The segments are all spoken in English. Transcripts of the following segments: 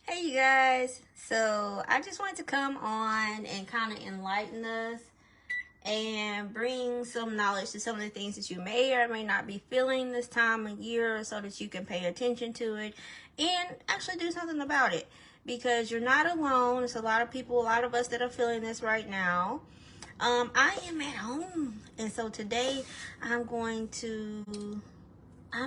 Hey you guys, so I just wanted to come on and kind of enlighten us and bring some knowledge to some of the things that you may or may not be feeling this time of year so that you can pay attention to it and actually do something about it, because you're not alone. There's a lot of people, a lot of us that are feeling this right now. I am at home, and so today I'm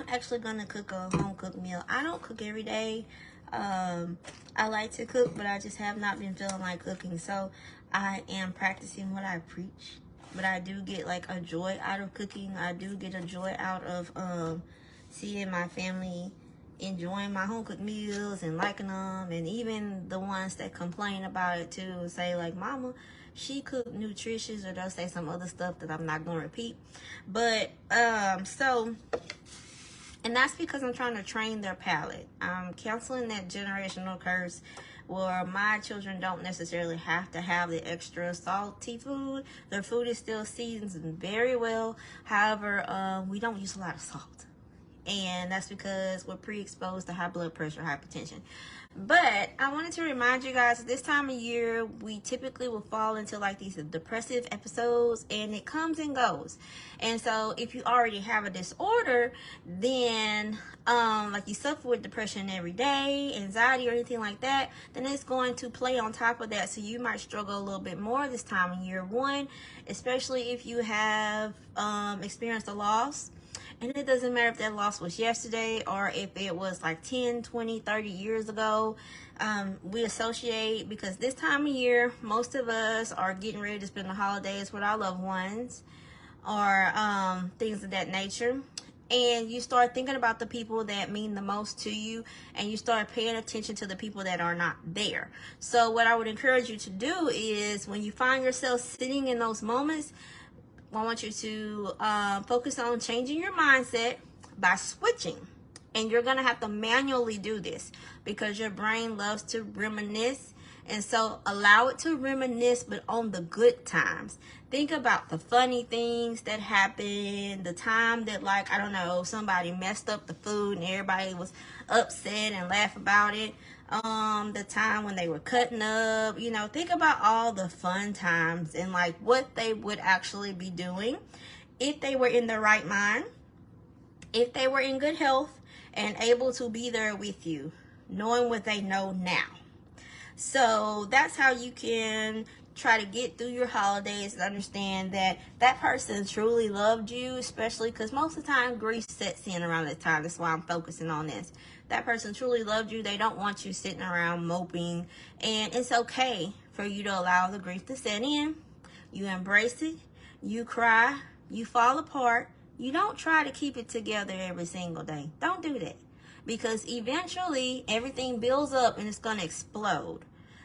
actually gonna cook a home cooked meal. I don't cook every day. I like to cook, but I just have not been feeling like cooking. So I am practicing what I preach. But I do get like a joy out of cooking. I do get a joy out of seeing my family enjoying my home cooked meals and liking them, and even the ones that complain about it too, say like, "Mama, she cooked nutritious," or they'll say some other stuff that I'm not gonna repeat. But and that's because I'm trying to train their palate. I'm canceling that generational curse where my children don't necessarily have to have the extra salty food. Their food is still seasoned very well. However, we don't use a lot of salt. And that's because we're pre-exposed to high blood pressure, hypertension. But I wanted to remind you guys, this time of year, we typically will fall into like these depressive episodes, and it comes and goes. And so if you already have a disorder, then like you suffer with depression every day, anxiety or anything like that, then it's going to play on top of that. So you might struggle a little bit more this time of year. One, especially if you have experienced a loss. And it doesn't matter if that loss was yesterday or if it was like 10, 20, 30 years ago. We associate, because this time of year, most of us are getting ready to spend the holidays with our loved ones, or things of that nature. And you start thinking about the people that mean the most to you, and you start paying attention to the people that are not there. So what I would encourage you to do is, when you find yourself sitting in those moments, I want you to focus on changing your mindset by switching. And you're going to have to manually do this because your brain loves to reminisce. And so allow it to reminisce, but on the good times. Think about the funny things that happened, the time that, like, I don't know, somebody messed up the food and everybody was upset and laugh about it. The time when they were cutting up, think about all the fun times and like what they would actually be doing if they were in their right mind, if they were in good health and able to be there with you, knowing what they know now. So that's how you can try to get through your holidays and understand that that person truly loved you, especially because most of the time grief sets in around that time. That's why I'm focusing on this. That person truly loved you. They don't want you sitting around moping, and it's okay for you to allow the grief to set in. You embrace it, you cry, you fall apart. You don't try to keep it together every single day. Don't do that, because eventually everything builds up and it's going to explode.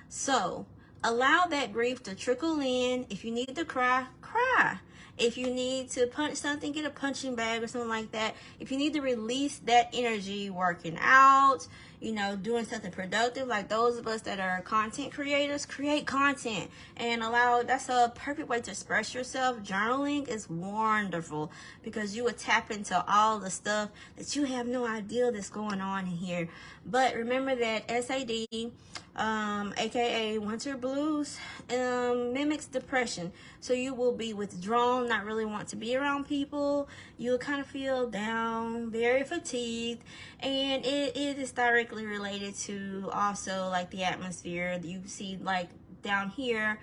So allow that grief to trickle in. If you need to cry, cry. If you need to punch something, get a punching bag or something like that. If you need to release that energy, working out, doing something productive, like those of us that are content creators, create content and that's a perfect way to express yourself. Journaling is wonderful because you would tap into all the stuff that you have no idea that's going on in here. But remember that SAD, aka winter blues, mimics depression. So you will be withdrawn, not really want to be around people. You'll kind of feel down, very fatigued, and it is directly related to also like the atmosphere. You see like down here,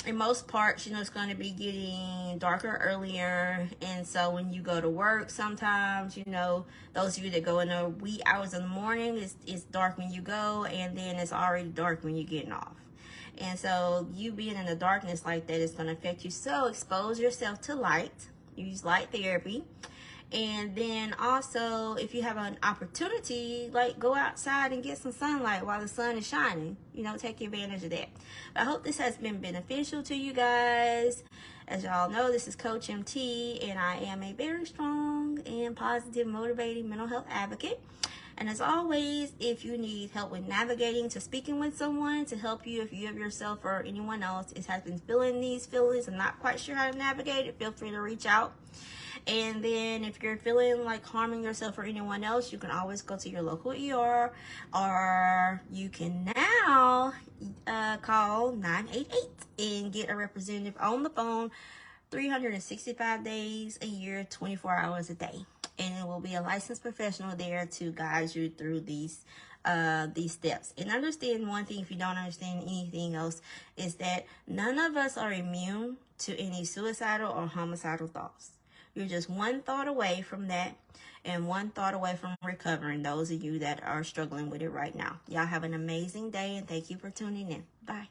in most parts, it's going to be getting darker earlier. And so when you go to work, sometimes, those of you that go in the wee hours in the morning, it's dark when you go, and then it's already dark when you're getting off. And so you being in the darkness like that is going to affect you. So expose yourself to light. Use light therapy. And then also, if you have an opportunity, like go outside and get some sunlight while the sun is shining. Take advantage of that. But I hope this has been beneficial to you guys. As y'all know, this is Coach MT, and I am a very strong and positive, motivating mental health advocate. And as always, if you need help with navigating to speaking with someone to help you, if you of yourself or anyone else has been feeling these feelings and not quite sure how to navigate it, feel free to reach out. And then if you're feeling like harming yourself or anyone else, you can always go to your local ER, or you can now call 988 and get a representative on the phone 365 days a year, 24 hours a day. And it will be a licensed professional there to guide you through these steps. And understand one thing, if you don't understand anything else, is that none of us are immune to any suicidal or homicidal thoughts. You're just one thought away from that, and one thought away from recovering, those of you that are struggling with it right now. Y'all have an amazing day, and thank you for tuning in. Bye.